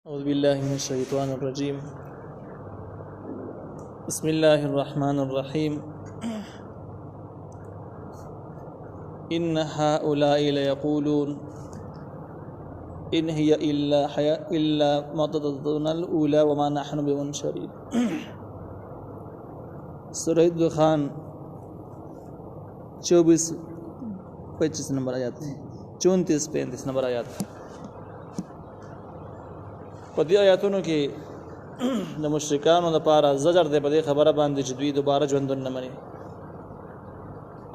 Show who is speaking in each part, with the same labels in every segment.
Speaker 1: أعوذ بالله من الشيطان الرجيم. بسم الله الرحمن الرحيم. إن هؤلاء ليقولون إن هي إلا موتتنا الأولى وما نحن بمنشرين. سورة دخان 24-25 नंबर आयत, 34-35 नंबर आयत. په دې آیاتونو کې د مشرکانو لپاره زجر دی په دې خبره باندې چې دوی دوباره ژوندون نه مني،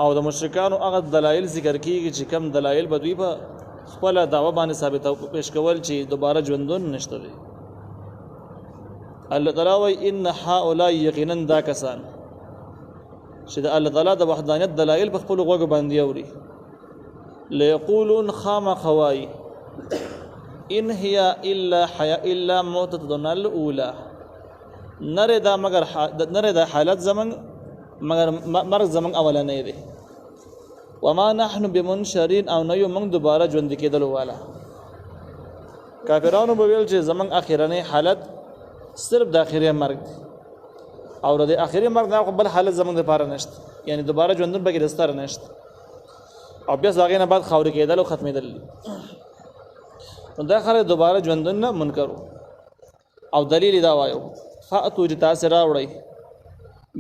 Speaker 1: او د مشرکانو هغه دلایل ذکر کیږي چې کم دلایل به دوی په خپل دعوه باندې ثابت پیش کول چې دوباره ژوندون نشته دی. الله تعالی وایي ان هؤلاء یقینا دا کسان چې د الله تعالی د وحدانیت دلایل په خپل غوږ باندې اوري، ليقولون خامخوای ان هي الا موتتنا الاولى، نره دا حالت زمن مگر مرګ زمن اولنې دی، وما نحن بمنشرين او نه یو موږ دوباره ژوند کېدلو والا. کافرانو به ویل چې زمن اخرنۍ حالت صرف د اخري مرګ دی، او د اخري مرګ نه بل حالت زمن لپاره نشته، یعنی دوباره ژوندون به کې رستار نشته، او بیا ځاګې نه بعد خاورې کېدل او ختمېدل. نو دا خلک دوباره ژوندون نه منکرو، او دلیل دا وایو فاتو چې تاسو راوړئ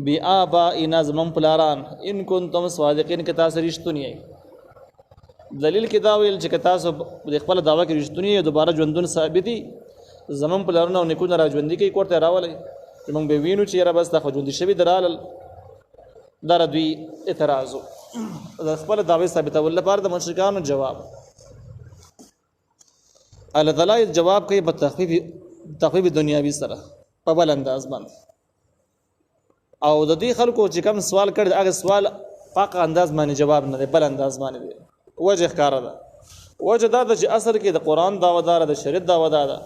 Speaker 1: بآبائنا زمون پلاران ان کنتم صادقین که تاسو رښتونی یې. دلیل کې دا ویل چې که تاسو د خپل دعوه کې رښتونی یې دوباره ژوندون ثابتي زمون پلارونه او نیکونه را ژوندي کوي کوړه راولئ چې موږ به وینو چې را بس تا ژوندي شوي درالل. دا دوی اعتراض د خپل دعوه ثابتول لپاره د مشرکانو جواب. الله تعالی جواب کوي په تخفیف دنیاوی سره په بل انداز باندې، او د دې خلکو چې کوم سوال کړي هغه سوال پاک انداز باندې جواب نه دی، بل انداز باندې دی. وجه ښکاره ده، وجه دا ده چې اصل کې د قرآن دعوادار د شریعت دعوادار ده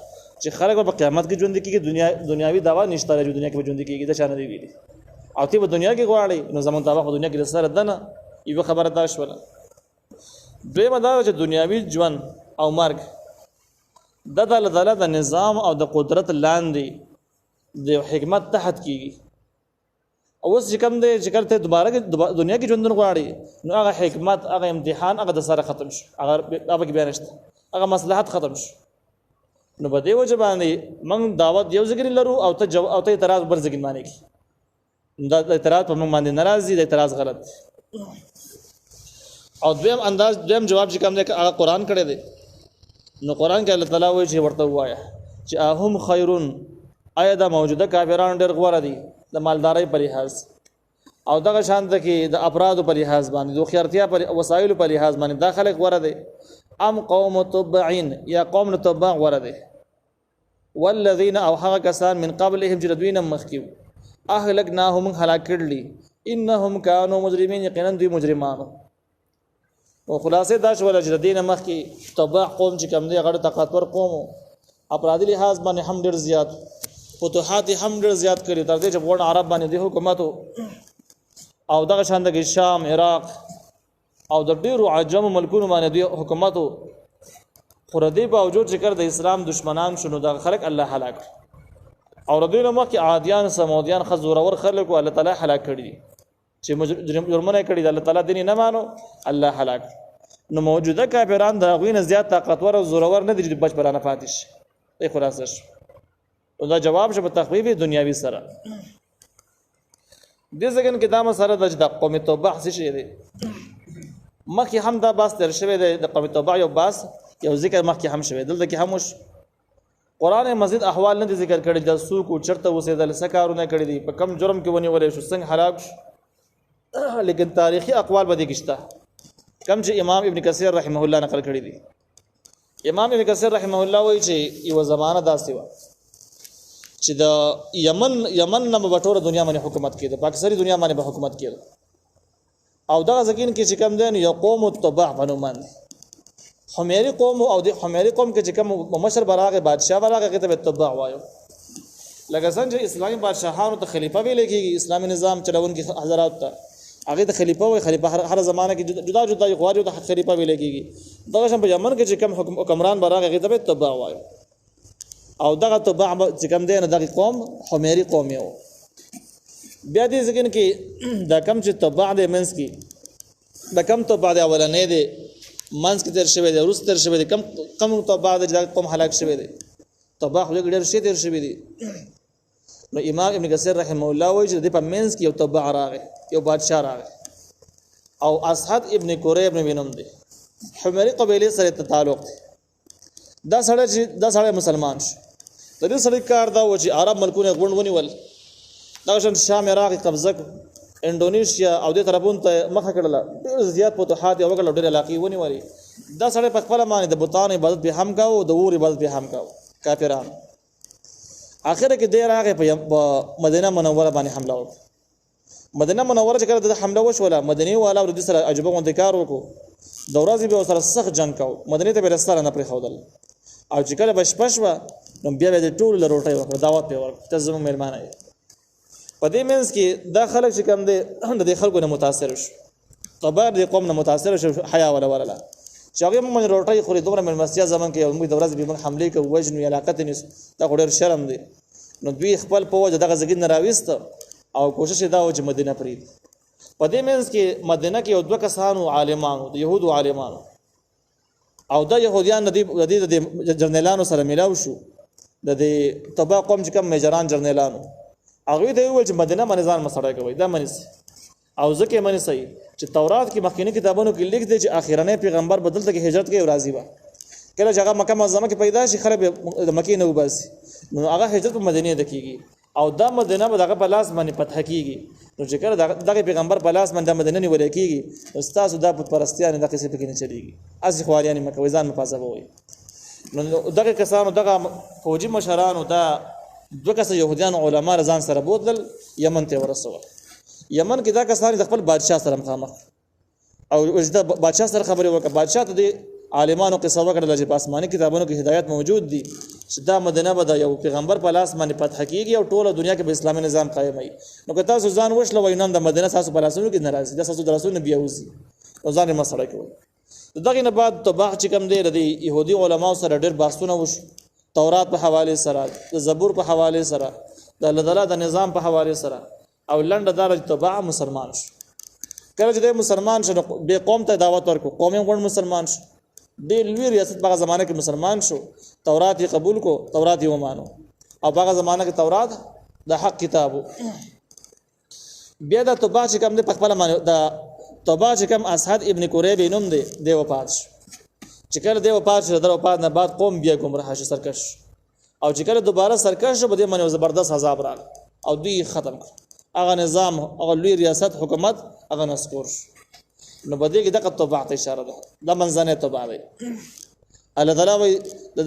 Speaker 1: چې خلک په قیامت کې ژوند کېږي، دنیاوی دعوا نشته چې دنیا کې به ژوند کېږي، دا شان دی ویلي. او تی په دنیا کې غواړي نو زمون دعوا په دنیا کې سره ده نه، یو خبره دا شوله. دویمه دا چې دنیاوی ژوند او مرګ د الله تعالی د نظام او د قدرت لاندې د حکمت تحت کیږي. اوس چې کوم دی چې کله دوباره دنیا کې ژوند غواړي نو هغه حکمت، هغه امتحان، هغه د سره ختم شو، هغه کې بیا نشته، هغه مصلحت ختم شو. نو په دې وجه باندې موږ دعوت یو ځګر لرو او ته اعتراض بل ځګر معنی کی دا اعتراض په موږ باندې ناراضي، د اعتراض غلط. او دویم جواب چې کوم دی هغه قرآن کړی دی. نو قرآن کې الله تعالی وایي چې ورته وایه چې اهم خیرون، آیا دا موجوده کافران ډېر غوره دي د مالدارۍ په لحاظ او دغه شان ته کې د افرادو په لحاظ باندې، د هوښیارتیا په وسایلو په لحاظ باندې دا خلک غوره دي، ام قوم تبعین یا قوم تبع غوره دي، والذین او هغه کسان من قبلهم چې دوی نه مخکې اهلکناهم هلاک کړلي، انهم كانوا مجرمین یقینا دوی مجرمانو. او خلاصې دا شوله چې د دینه مخکې تبع قوم چې کوم دی غړ طاقتور قوم، اپرادي لحاظ باندې هم ډېر زیات، فتوحات هم ډېر زیات کړي، تر دې چې په عرب باندې د حکومت او دغه شان د شام، عراق او د ډېرو عجم ملکونو باندې د حکومت، خو د دې باوجود چې د اسلام دشمنان شنو دغه خلک الله هلاک، او د دې مخکې عادیان، سمودیان، خزورور خلک الله تعالی هلاک کړي چې جرمونه کړي، د الله تعالی دین نه مانو، الله هلاک. نو موجوده کافران د هغوی نه زیات طاقتور او زورور نه دي چې بچ پرانه پاتې شي. ای خلاصه شو، دا جواب شو په تخفیف دنیاوی سره. دې ځکه کې دا مسله ده چې د قوم توبه څه شي دی، مخکې هم دا باس تر شوی دی، د قوم توبه یو باس یو ذکر مخکې هم شوی، دلته کې هم قرآن مزید احوال نه ذکر کړي، د سوق او چرته اوسېدل، څه کارونه کړي دي، په کم جرم کې ونیولې شو، څنګه هلاک شو. لیکن تاریخی اقوال به دي کېشته کم چې امام ابن کثیر رحمه الله نقل کړي دي. امام ابن کثیر رحمه الله وایي چې یو زمانہ داسې وه چې د یمن نه به ټوله دنیا باندې حکومت کېده، پاکستاني دنیا باندې به حکومت کېده، او دغه ځکین کې چې کوم دی یو قوم تبع په نوم باندې حمیري قوم، او د حمیري قوم کې چې کوم مشر براغه بادشاه براغه هغه ته تبع وایو. لکه څنګه چې اسلامي بادشاهانو ته خلیفہ ویل کېږي، اسلامي نظام چلونکي حضرات ته هغه ته خلیفہ وي، خلیفہ هر زمانه کې جدا جدا غواړي ته خلیفہ ویل کېږي. دغه شان په یمن کې چې کوم حکمران براغه هغه ته تبع وایو. او دغه تبع چې کوم دی نه دغه قوم حمیری قوم یو. بیا دې ځکه کې دا کم چې تبع د منس کې دا کم تبع د اولنې دی منس کې تر شوی دی روس تر شوی دی کم تبع د قوم هلاک شوی دی تبع خو ډېر شي تر شوی دی. نو امام ابن کثیر رحمه الله وایي چې د په منس کې یو تبع راغی یو بادشاہ راغی او اسحد ابن قریب ابن وینم دی حمیری قبیله سره تعلق دی. دا سړی مسلمان شو. د دې سړي کار دا و چې عرب ملکونه غونډ ونیول دا شان شام عراق قبضه انډونیشیا او د طرفون ته مخه کړل ډېر زیات فتوحات یو کړل ډېر علاقې ونیولې. دا سړی په خپل باندې د بتان عبادت به هم کاوه د اور عبادت به هم کاوه کافران. اخر کې ډېر هغه په مدینه منوره باندې حمله وکړه. مدینه منوره چې کله د حمله وشوله مدینه والا ور دي سره عجبه غونډه کار وکړو د ورځې به سره سخت جنگ کاوه مدینه ته به رساله نه پرې خودل او چې کله بشپشوا نو بیا به ټول له روټي وکړه دعوت په ورکړه ته زموږ مېلمانه یې. په دې منځ کې دا خلک چې کوم دي د خلکو نه متاثر شو طبعا د قوم نه متاثر شو حیا ولا چې هغه موږ روټي خوري دومره مېلمستیا زمون کې موږ د ورځې به موږ حمله کوو وجنو علاقت نه دا ډېر شرم دی. نو دوی خپل په وجه دغه ځګین راويست او کوشش دا و چې مدینه پرید. په دې منځ کې مدینه کې یو دوه کسانو عالمانو د يهودو عالمانو او د يهوديان د جرنیلانو سره ملاو شو د دې تبع قوم چې کوم میجران جرنیلانو هغه ته ویل چې مدینه باندې ځان مسړای کوي دا منځ او ځکه منځ صحیح چې تورات کې مخکینی کتابونو کې لیک دی چې اخیرنه پیغمبر بدلته کې هجرت کوي او راځي با کله چې هغه مکه معظمه کې پیدا شي خراب د مکې نه وباسي نو هغه هجرت په مدینه د کیږي او دا مدینه به دغه په لاس باندې فتح کیږي. نو چې کله دغه پیغمبر په لاس باندې مدینه نیول کیږي استاد د پت پرستیان د قصې پکې نه چلیږي اسی خواریان مکه وزان مفاظه وي. نو دغه کسانو دغه فوجي مشرانو دا دوه کس يهوديان علما رضان سره بوتل یمن ته ورسول. یمن کې دا کسان د خپل بادشاه سره مخامخ او دا بادشاه سره خبرې وکړه. بادشاه ته د عالمانو قصه وکړه چې په آسماني کتابونو کې هدایت موجود دي چې دا مدینه به د یو پیغمبر په لاس باندې فتح کیږي او ټوله دنیا کې به اسلامي نظام قائم وي. نو که تاسو ځان وښلو وینم د مدینه تاسو په لاسونو کې ناراضي د تاسو درسونه بیاوزي او ځان یې مسړای کوي. دغه نه بعد تبع چې کوم دی د يهودي علماو سره ډېر بحثونه وشو تورات په حواله سره د زبور په حواله سره د الله تعالی د نظام په حواله سره او لنډه دار تبع مسلمان شو. کله چې مسلمان شو به قوم ته دعوت ورکو قوم یې ګڼ مسلمان شو ډېر لوی ریاست په زمانه کې مسلمان شو تورات یې قبول کو تورات یې ومانو او په زمانه کې تورات د حق کتابو. بیا د تبع چې کوم دی په خپل باندې د تبع چې کوم اسحد ابن قریب نوم دی دی وفات شو. چې کله دی وفات شو د وفات نه بعد قوم بیا گمراه شو سرکش او چې کله دوباره سرکش شو به باندې زبردست عذاب راغی او دوی ختم کړ هغه نظام هغه لوی ریاست حکومت هغه نسکور شو. نو بده کې دغه تبع ته اشاره ده د منځنه تبع دی. الله تعالی وي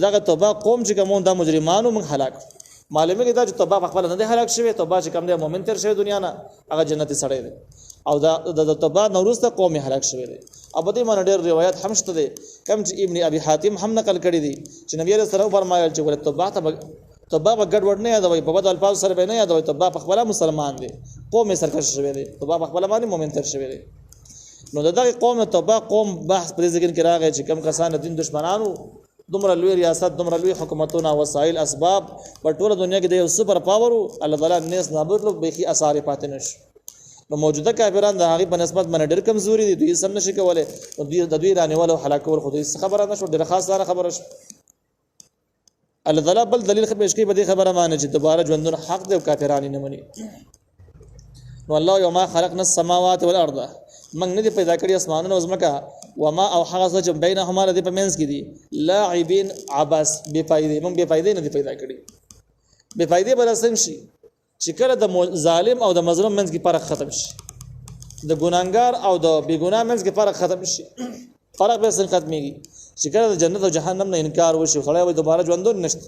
Speaker 1: دغه تبع قوم چې کوم د مجرمانو من هلاک معلومه کې دا چې تبع خپل نه دی هلاک شوی تبع چې کوم دی مؤمن تر شوی دنیا نه هغه جنتی سړی دی او د تبع نورسته قوم هلاک شوی دی. اب دې باندې ډېر روایت هم شته دي کوم چې ابن ابي حاتم هم نقل کړی دي چې نبی رسول الله فرمایل چې ولې تبع ګډ وډ نه یادوي په بد الفاظ سره به نه یادوي تبع خپل مسلمان دی قوم سرکش شوی دی تبع خپل باندې مؤمن تر شوی دی. نو دغه قوم تبع قوم بحث پر ذکر کې راغی چې کم کسان دین دشمنانو دومره لوی ریاست دومره لوی حکومتونه وسایل اسباب په ټوله دنیا کې د یو سپر پاور الله تعالی نس نابود لو بيخي اثر پاتې نشي. نو موجوده کافرانو د هغه په نسبت باندې ډېر کمزوري دي دوی سم نشي کولای نو د دوی رانیول او هلاک ور خو دوی خبره نشو ډېر خاصه خبره شو. الله تعالی بل دلیل خبرش کوي په دې خبره باندې چې دوباره ژوندون حق دی او کافرانی نه مني. نو الله یوم خلقنا السماوات والارض من نه پیدا کړی اسمانونه او زمکه وما او هغه چې بینهما لدی په منځ کې دي لاعبین عباس بے فائدې من بے فائدې نه دي پیدا کړی. بے فائدې بل څنګه شي چې کله د ظالم او د مظلوم منځ کې فرق ختم شي د ګناګار او د بے ګناه منځ کې فرق ختم شي فرق به څنګه ختميږي چې کله د جنت او جهنم نه انکار وشي خلای وي دوباره ژوندون نشته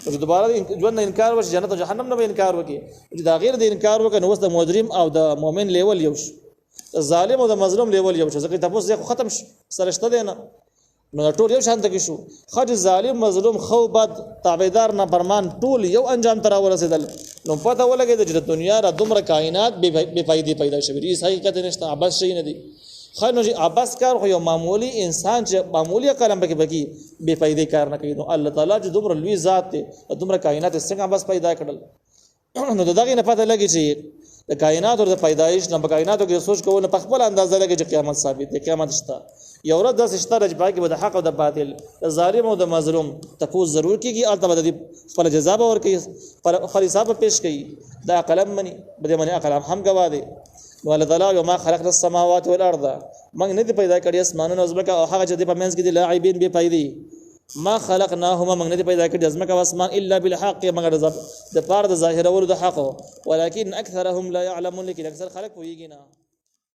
Speaker 1: او دوباره ژوند نه انکار وشي جنت او جهنم نه به انکار وکي چې دا غیر د انکار وکړي نو د مجرم او د مؤمن لیول یو شي ظالم او د مظلوم لیول یو شي ځکه تاسو یې ختم شي سرشته دی نه نو ټول یو شان کې شو خج ظالم مظلوم خو بد تابعدار نه فرمان ټول یو انجام تر ورسېدل نو پته ولګي چې د دنیا را دومره کائنات بے فائدې پیدا شوی ریس حقیقت نشته عباس شي نه دي خو نو چې ابس کار خو یو معمولی انسان چې معمولی قلم بکی بے فائدې کار نه کوي. نو الله تعالی چې دومره لوی ذات دی دومره کائنات څنګه بس پیدا کړل نو دغه نه پته لګي چې د کائنات او د پیدایش نه کائناتو کې سوچ کوو نه په خپل اندازه لګي چې قیامت ثابت دی. قیامت شته یو ورځ داسې شته چې پاکي به د حق او د باطل د ظالم او د مظلوم تفوز ضرور کیږي او تبه د خپل جزا به ورکړي خپل حساب پیش کړي. دا قلم مني بده مني قلم هم گواه دی. نو الله تعالی یو ما خلقنا السماوات والارض موږ نه دي پیدا کړی اسمانونه او ځمکه او هغه چې په منځ کې دي لاعبین به پیدا ما خلقناهما موږ نه دي پیدا کړی ځمکه او اسمان الا بالحق مگر د پاره د ظاهر او د حق ولكن اکثرهم لا يعلمون لیکن اکثر خلق پوهیږي نه.